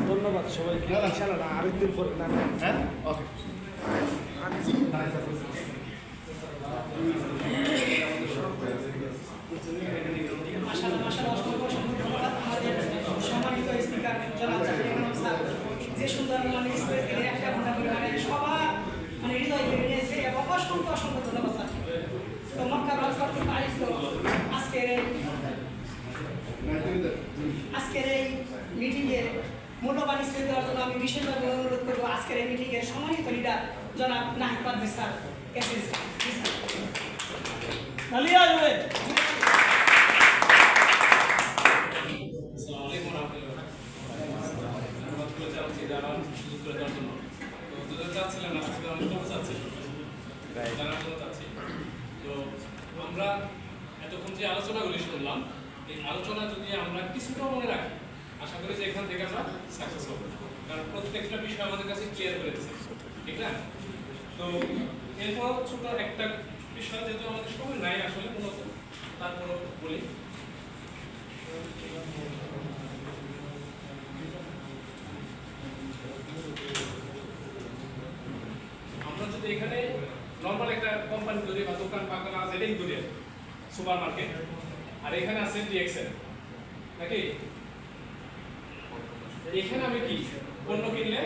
ধন্যবাদ সবাইকে। ইনশাআল্লাহ আরেকদিন পরে না। হ্যাঁ, ওকে। সম্মানিত স্পিকার যে সুন্দর মানে একটা ঘন্টা করে মানে সবার মানে হৃদয় কেড়ে নিয়েছে এবং অসংখ্য অসংখ্য ধন্যবাদ স্যার। তো মক্কা ব্রাঞ্চ কর্তৃক আয়োজিত আজকের এই মিটিংয়ে মূল্যবান স্পিচ দেওয়ার জন্য আমি বিশেষভাবে অনুরোধ করবো আজকের এই মিটিংয়ের সম্মানিত লিডার জনাব নাহিদ পারভেজ স্যার। আমরা এতক্ষণ যে আলোচনাগুলি শুনলাম, এই আলোচনা যদি আমরা কিছুটা মনে রাখি, আশা করি যে এখান থেকে আমরা সাকসেস হবো, কারণ প্রত্যেকটা বিষয় আমাদের কাছে ক্লিয়ার করে দিচ্ছে, ঠিক না? তো এরপর ছোট একটা বিষয় যেহেতু আমাদের সময় নাই আসলে মূলত, তারপরও বলি আমরা যদি এখানে নর্মাল একটা কোম্পানি ধরি বা দোকান পাকানা যেটাই ধরি, সুপার মার্কেট, আর এখানে আছে ডিএক্সএল নাকি? এখানে আমি কি পণ্য কিনলে